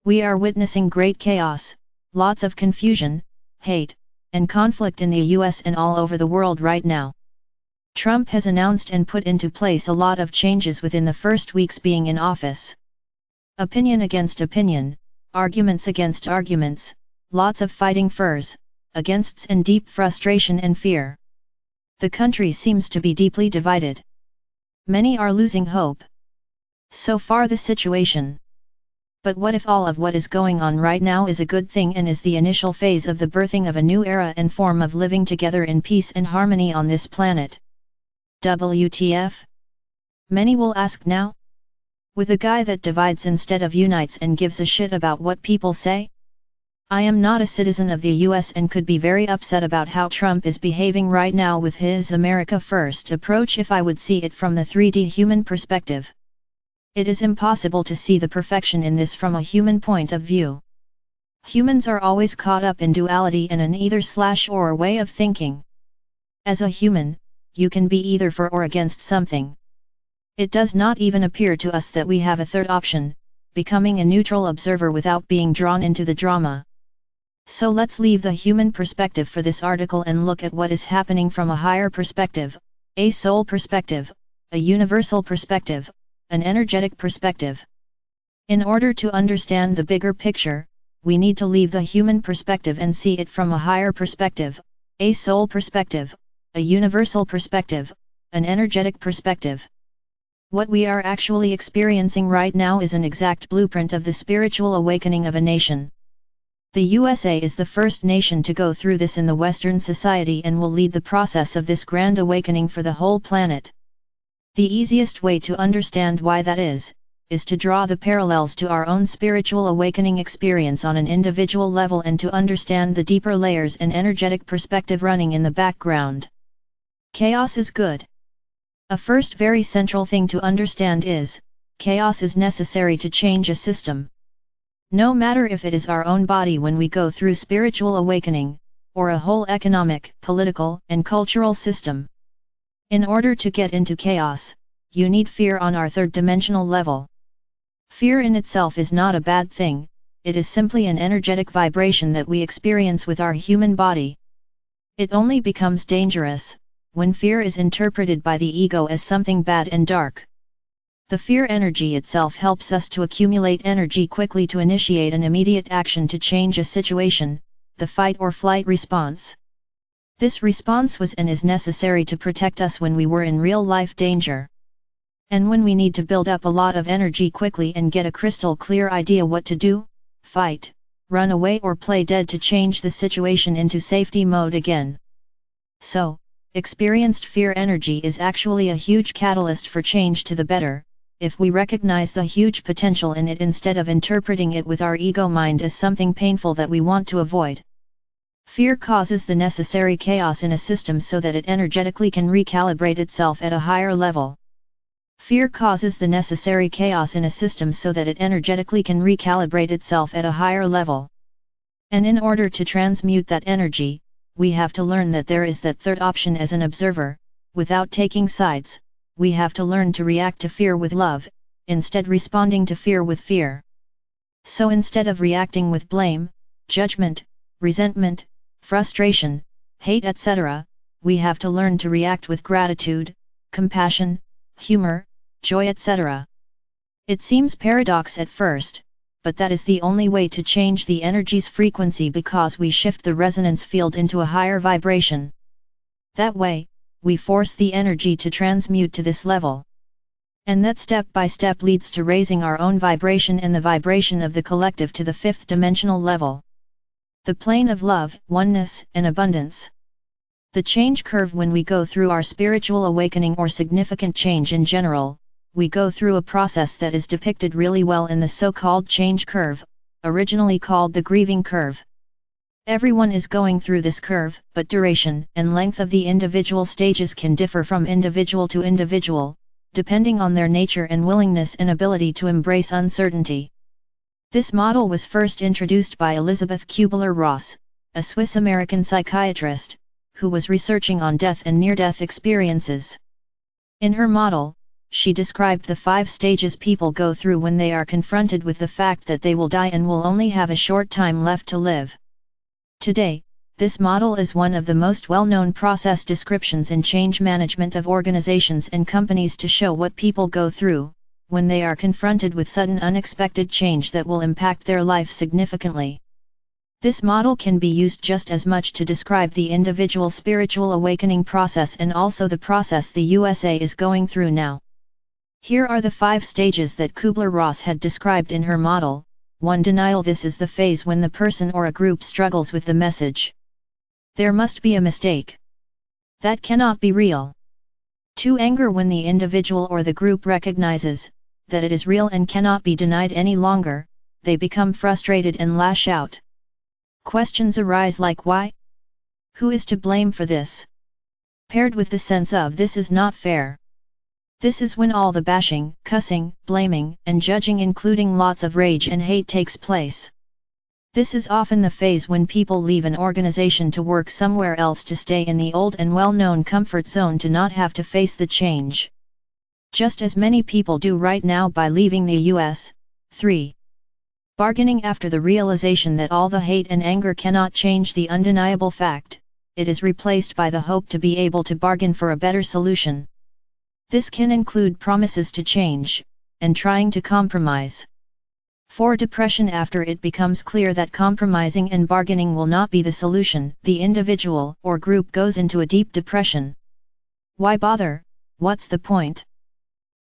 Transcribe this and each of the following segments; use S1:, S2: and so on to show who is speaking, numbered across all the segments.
S1: We are witnessing great chaos, lots of confusion, hate, and conflict in the US and all over the world right now. Trump has announced and put into place a lot of changes within the first weeks being in office. Opinion against opinion, arguments against arguments, lots of fighting furs, againsts and deep frustration and fear. The country seems to be deeply divided. Many are losing hope. So far the situation. But what if all of what is going on right now is a good thing and is the initial phase of the birthing of a new era and form of living together in peace and harmony on this planet? WTF? Many will ask now? With a guy that divides instead of unites and gives a shit about what people say? I am not a citizen of the US and could be very upset about how Trump is behaving right now with his America First approach if I would see it from the 3D human perspective. It is impossible to see the perfection in this from a human point of view. Humans are always caught up in duality and an either/or way of thinking. As a human, you can be either for or against something. It does not even appear to us that we have a third option, becoming a neutral observer without being drawn into the drama. So let's leave the human perspective for this article and look at what is happening from a higher perspective, a soul perspective, a universal perspective, an energetic perspective. In order to understand the bigger picture, we need to leave the human perspective and see it from a higher perspective, a soul perspective, a universal perspective, an energetic perspective. What we are actually experiencing right now is an exact blueprint of the spiritual awakening of a nation. The USA is the first nation to go through this in the Western society and will lead the process of this grand awakening for the whole planet. The easiest way to understand why that is to draw the parallels to our own spiritual awakening experience on an individual level and to understand the deeper layers and energetic perspective running in the background. Chaos is good. A first very central thing to understand is, chaos is necessary to change a system. No matter if it is our own body when we go through spiritual awakening, or a whole economic, political, and cultural system. In order to get into chaos, you need fear on our third-dimensional level. Fear in itself is not a bad thing, it is simply an energetic vibration that we experience with our human body. It only becomes dangerous when fear is interpreted by the ego as something bad and dark. The fear energy itself helps us to accumulate energy quickly to initiate an immediate action to change a situation, the fight or flight response. This response was and is necessary to protect us when we were in real-life danger. And when we need to build up a lot of energy quickly and get a crystal clear idea what to do, fight, run away or play dead to change the situation into safety mode again. So, experienced fear energy is actually a huge catalyst for change to the better, if we recognize the huge potential in it instead of interpreting it with our ego mind as something painful that we want to avoid. Fear causes the necessary chaos in a system so that it energetically can recalibrate itself at a higher level. Fear causes the necessary chaos in a system so that it energetically can recalibrate itself at a higher level. And in order to transmute that energy, we have to learn that there is that third option as an observer, without taking sides. We have to learn to react to fear with love, instead responding to fear with fear. So instead of reacting with blame, judgment, resentment, frustration, hate etc., we have to learn to react with gratitude, compassion, humor, joy etc. It seems paradox at first, but that is the only way to change the energy's frequency because we shift the resonance field into a higher vibration. That way, we force the energy to transmute to this level. And that step by step leads to raising our own vibration and the vibration of the collective to the fifth dimensional level. The plane of love, oneness, and abundance. The change curve when we go through our spiritual awakening or significant change in general, we go through a process that is depicted really well in the so-called change curve, originally called the grieving curve. Everyone is going through this curve, but duration and length of the individual stages can differ from individual to individual, depending on their nature and willingness and ability to embrace uncertainty. This model was first introduced by Elizabeth Kubler-Ross, a Swiss-American psychiatrist, who was researching on death and near-death experiences. In her model, she described the 5 stages people go through when they are confronted with the fact that they will die and will only have a short time left to live. Today, this model is one of the most well-known process descriptions in change management of organizations and companies to show what people go through when they are confronted with sudden unexpected change that will impact their life significantly. This model can be used just as much to describe the individual spiritual awakening process and also the process the USA is going through now. Here are the 5 stages that Kubler-Ross had described in her model. 1. Denial. This is the phase when the person or a group struggles with the message. There must be a mistake. That cannot be real. 2. Anger. When the individual or the group recognizes that it is real and cannot be denied any longer, they become frustrated and lash out. Questions arise like why? Who is to blame for this? Paired with the sense of this is not fair. This is when all the bashing, cussing, blaming, and judging, including lots of rage and hate, takes place. This is often the phase when people leave an organization to work somewhere else to stay in the old and well-known comfort zone to not have to face the change. Just as many people do right now by leaving the US. 3. Bargaining. After the realization that all the hate and anger cannot change the undeniable fact, it is replaced by the hope to be able to bargain for a better solution. This can include promises to change, and trying to compromise. 4. Depression. After it becomes clear that compromising and bargaining will not be the solution, the individual or group goes into a deep depression. Why bother? What's the point?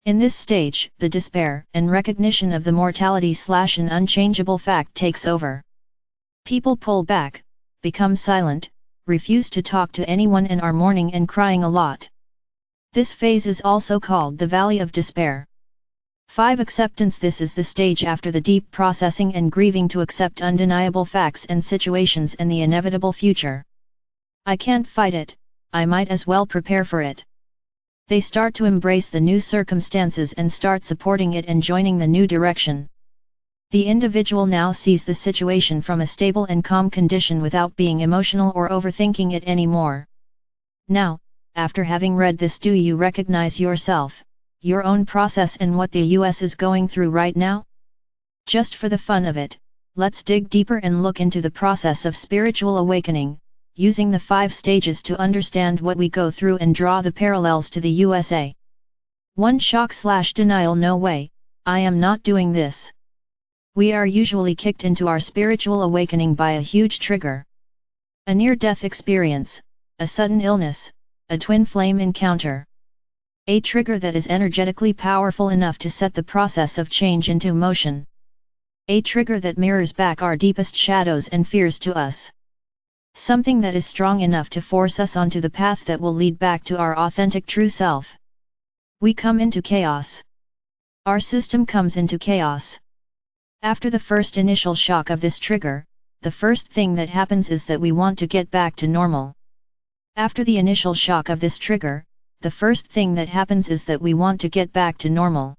S1: In this stage, the despair and recognition of the mortality/an unchangeable fact takes over. People pull back, become silent, refuse to talk to anyone, and are mourning and crying a lot. This phase is also called the Valley of Despair. 5. Acceptance. This is the stage after the deep processing and grieving to accept undeniable facts and situations and the inevitable future. I can't fight it, I might as well prepare for it. They start to embrace the new circumstances and start supporting it and joining the new direction. The individual now sees the situation from a stable and calm condition without being emotional or overthinking it anymore. Now, after having read this, do you recognize yourself, your own process, and what the US is going through right now? Just for the fun of it, let's dig deeper and look into the process of spiritual awakening, using the 5 stages to understand what we go through and draw the parallels to the USA. 1. Shock/denial. No way, I am not doing this. We are usually kicked into our spiritual awakening by a huge trigger. A near-death experience, a sudden illness, a twin flame encounter. A trigger that is energetically powerful enough to set the process of change into motion. A trigger that mirrors back our deepest shadows and fears to us. Something that is strong enough to force us onto the path that will lead back to our authentic true self. We come into chaos. Our system comes into chaos. After the first initial shock of this trigger, the first thing that happens is that we want to get back to normal. After the initial shock of this trigger, the first thing that happens is that we want to get back to normal.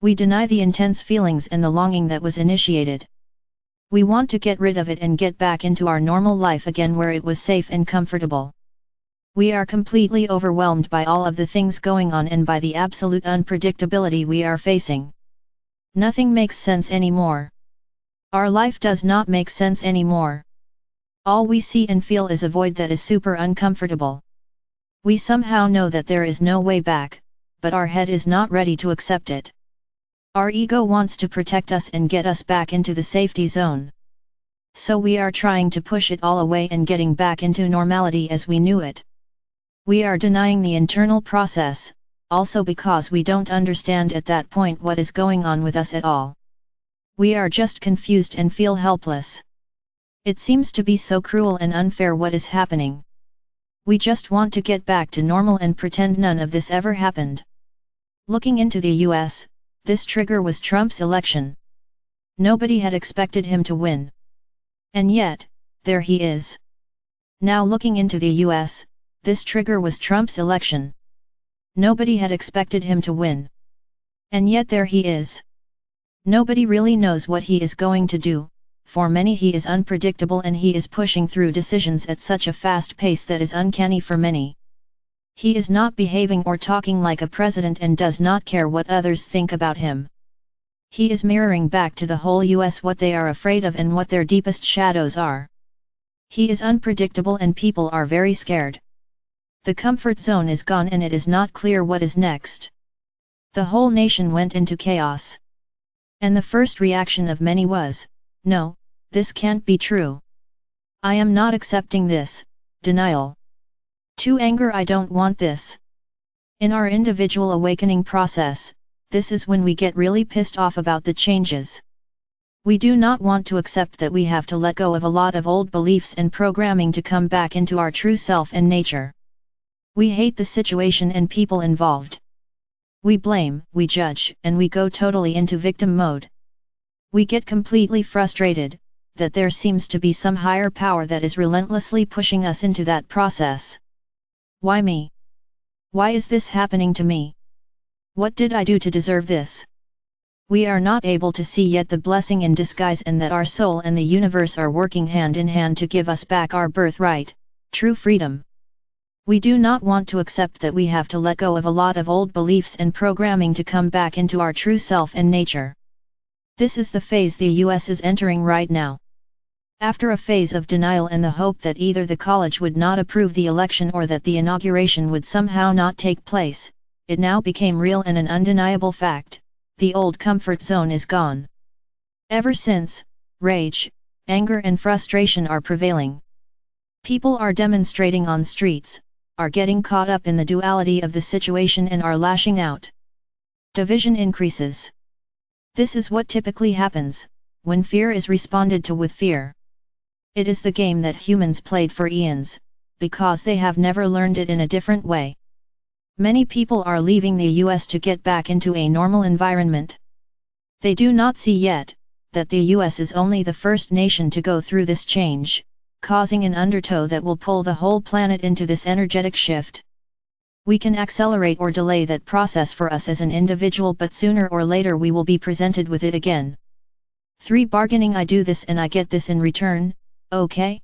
S1: We deny the intense feelings and the longing that was initiated. We want to get rid of it and get back into our normal life again where it was safe and comfortable. We are completely overwhelmed by all of the things going on and by the absolute unpredictability we are facing. Nothing makes sense anymore. Our life does not make sense anymore. All we see and feel is a void that is super uncomfortable. We somehow know that there is no way back, but our head is not ready to accept it. Our ego wants to protect us and get us back into the safety zone. So we are trying to push it all away and getting back into normality as we knew it. We are denying the internal process, also because we don't understand at that point what is going on with us at all. We are just confused and feel helpless. It seems to be so cruel and unfair what is happening. We just want to get back to normal and pretend none of this ever happened. Looking into the US, this trigger was Trump's election. Nobody had expected him to win. And yet, there he is. Now looking into the US, this trigger was Trump's election. Nobody had expected him to win. And yet there he is. Nobody really knows what he is going to do. For many he is unpredictable and he is pushing through decisions at such a fast pace that is uncanny for many. He is not behaving or talking like a president and does not care what others think about him. He is mirroring back to the whole US what they are afraid of and what their deepest shadows are. He is unpredictable and people are very scared. The comfort zone is gone and it is not clear what is next. The whole nation went into chaos. And the first reaction of many was, no, this can't be true. I am not accepting this, denial. To anger, I don't want this. In our individual awakening process, this is when we get really pissed off about the changes. We do not want to accept that we have to let go of a lot of old beliefs and programming to come back into our true self and nature. We hate the situation and people involved. We blame, we judge, and we go totally into victim mode. We get completely frustrated that there seems to be some higher power that is relentlessly pushing us into that process. Why me? Why is this happening to me? What did I do to deserve this? We are not able to see yet the blessing in disguise and that our soul and the universe are working hand in hand to give us back our birthright, true freedom. We do not want to accept that we have to let go of a lot of old beliefs and programming to come back into our true self and nature. This is the phase the US is entering right now. After a phase of denial and the hope that either the college would not approve the election or that the inauguration would somehow not take place, it now became real and an undeniable fact: the old comfort zone is gone. Ever since, rage, anger and frustration are prevailing. People are demonstrating on streets, are getting caught up in the duality of the situation and are lashing out. Division increases. This is what typically happens when fear is responded to with fear. It is the game that humans played for eons, because they have never learned it in a different way. Many people are leaving the US to get back into a normal environment. They do not see yet that the US is only the first nation to go through this change, causing an undertow that will pull the whole planet into this energetic shift. We can accelerate or delay that process for us as an individual, but sooner or later we will be presented with it again. 3. Bargaining. I do this and I get this in return, okay?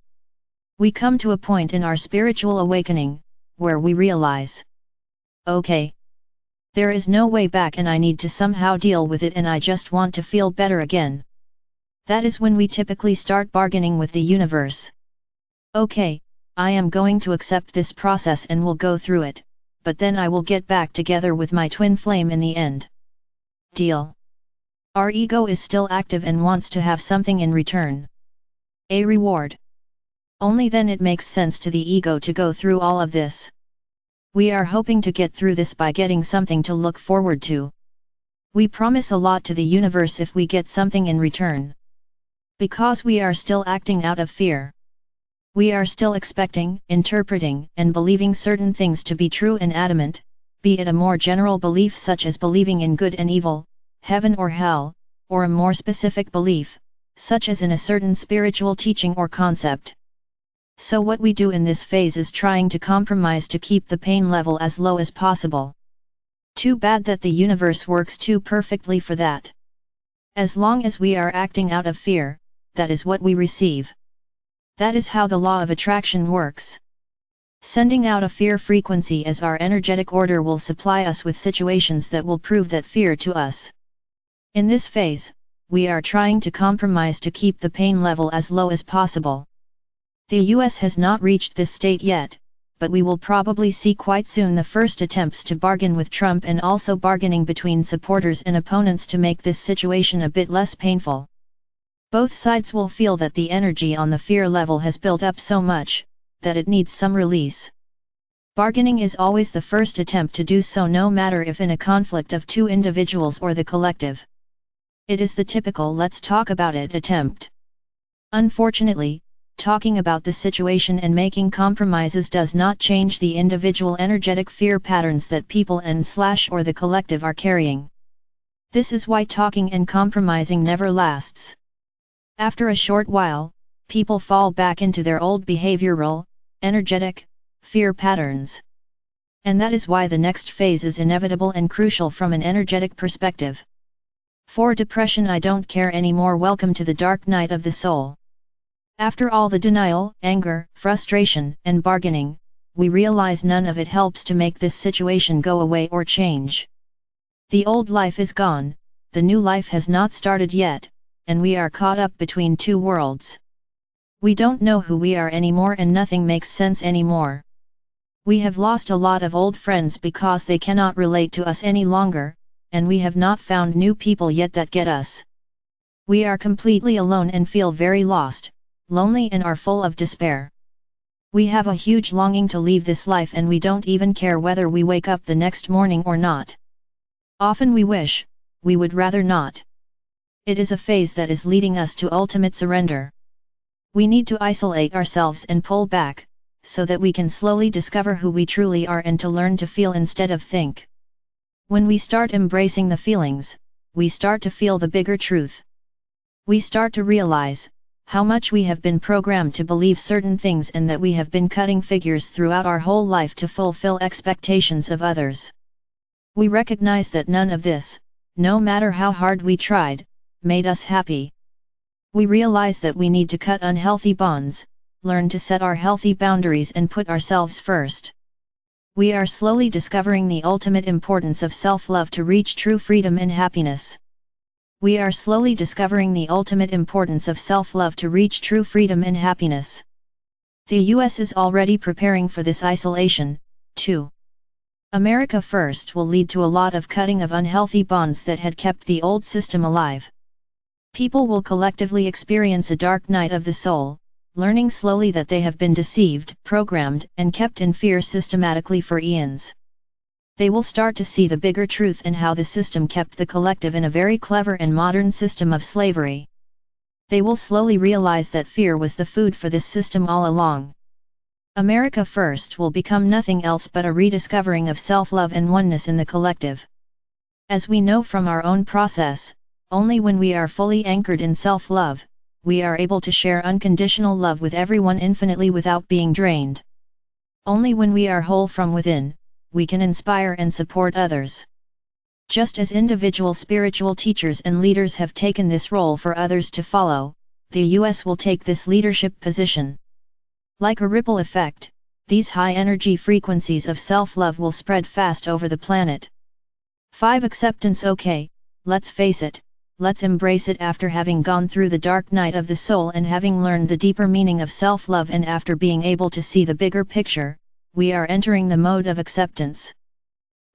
S1: We come to a point in our spiritual awakening where we realize, okay, there is no way back and I need to somehow deal with it and I just want to feel better again. That is when we typically start bargaining with the universe. Okay, I am going to accept this process and will go through it, but then I will get back together with my twin flame in the end. Deal. Our ego is still active and wants to have something in return. A reward. Only then it makes sense to the ego to go through all of this. We are hoping to get through this by getting something to look forward to. We promise a lot to the universe if we get something in return. Because we are still acting out of fear. We are still expecting, interpreting, and believing certain things to be true and adamant, be it a more general belief such as believing in good and evil, heaven or hell, or a more specific belief, such as in a certain spiritual teaching or concept. So what we do in this phase is trying to compromise to keep the pain level as low as possible. Too bad that the universe works too perfectly for that. As long as we are acting out of fear, that is what we receive. That is how the law of attraction works. Sending out a fear frequency as our energetic order will supply us with situations that will prove that fear to us. In this phase, we are trying to compromise to keep the pain level as low as possible. The US has not reached this state yet, but we will probably see quite soon the first attempts to bargain with Trump and also bargaining between supporters and opponents to make this situation a bit less painful. Both sides will feel that the energy on the fear level has built up so much, that it needs some release. Bargaining is always the first attempt to do so, no matter if in a conflict of two individuals or the collective. It is the typical "let's talk about it" attempt. Unfortunately, talking about the situation and making compromises does not change the individual energetic fear patterns that people and/or the collective are carrying. This is why talking and compromising never lasts. After a short while, people fall back into their old behavioral, energetic, fear patterns. And that is why the next phase is inevitable and crucial from an energetic perspective. For depression, I don't care anymore. Welcome to the dark night of the soul. After all the denial, anger, frustration, and bargaining, we realize none of it helps to make this situation go away or change. The old life is gone, the new life has not started yet, and we are caught up between two worlds. We don't know who we are anymore and nothing makes sense anymore. We have lost a lot of old friends because they cannot relate to us any longer, and we have not found new people yet that get us. We are completely alone and feel very lost, lonely and are full of despair. We have a huge longing to leave this life and we don't even care whether we wake up the next morning or not. Often we wish, we would rather not. It is a phase that is leading us to ultimate surrender. We need to isolate ourselves and pull back, so that we can slowly discover who we truly are and to learn to feel instead of think. When we start embracing the feelings, we start to feel the bigger truth. We start to realize how much we have been programmed to believe certain things and that we have been cutting figures throughout our whole life to fulfill expectations of others. We recognize that none of this, no matter how hard we tried, made us happy. We realize that we need to cut unhealthy bonds, learn to set our healthy boundaries and put ourselves first. We are slowly discovering the ultimate importance of self-love to reach true freedom and happiness. We are slowly discovering the ultimate importance of self-love to reach true freedom and happiness. The US is already preparing for this isolation, too. America First will lead to a lot of cutting of unhealthy bonds that had kept the old system alive. People will collectively experience a dark night of the soul, learning slowly that they have been deceived, programmed, and kept in fear systematically for eons. They will start to see the bigger truth and how the system kept the collective in a very clever and modern system of slavery. They will slowly realize that fear was the food for this system all along. America First will become nothing else but a rediscovering of self-love and oneness in the collective. As we know from our own process, only when we are fully anchored in self-love, we are able to share unconditional love with everyone infinitely without being drained. Only when we are whole from within, we can inspire and support others. Just as individual spiritual teachers and leaders have taken this role for others to follow, the US will take this leadership position. Like a ripple effect, these high-energy frequencies of self-love will spread fast over the planet. 5. Acceptance. Okay, let's face it, let's embrace it. After having gone through the dark night of the soul and having learned the deeper meaning of self-love and after being able to see the bigger picture, we are entering the mode of acceptance.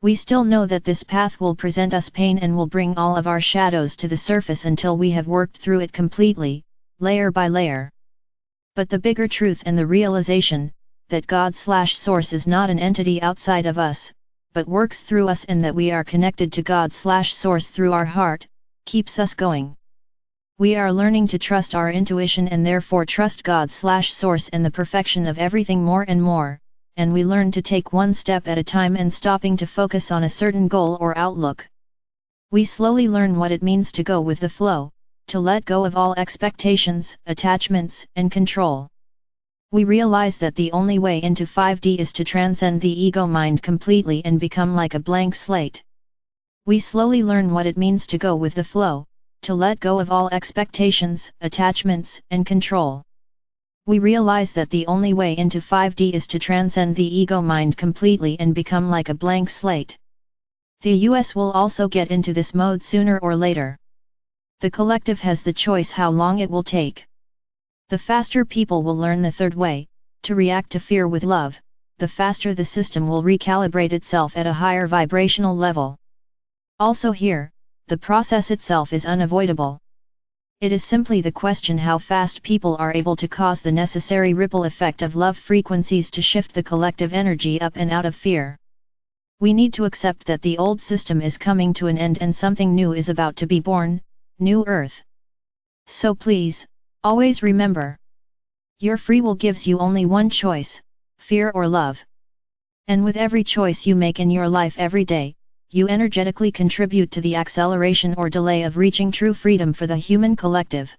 S1: We still know that this path will present us pain and will bring all of our shadows to the surface until we have worked through it completely, layer by layer. But the bigger truth and the realization, that God/Source is not an entity outside of us, but works through us and that we are connected to God/Source through our heart, keeps us going. We are learning to trust our intuition and therefore trust God/Source and the perfection of everything more and more, and we learn to take one step at a time and stopping to focus on a certain goal or outlook. We slowly learn what it means to go with the flow, to let go of all expectations, attachments, and control. We realize that the only way into 5D is to transcend the ego mind completely and become like a blank slate. We slowly learn what it means to go with the flow, to let go of all expectations, attachments, and control. We realize that the only way into 5D is to transcend the ego mind completely and become like a blank slate. The US will also get into this mode sooner or later. The collective has the choice how long it will take. The faster people will learn the third way, to react to fear with love, the faster the system will recalibrate itself at a higher vibrational level. Also here, the process itself is unavoidable. It is simply the question how fast people are able to cause the necessary ripple effect of love frequencies to shift the collective energy up and out of fear. We need to accept that the old system is coming to an end and something new is about to be born, New Earth. So please, always remember, your free will gives you only one choice, fear or love. And with every choice you make in your life every day, you energetically contribute to the acceleration or delay of reaching true freedom for the human collective.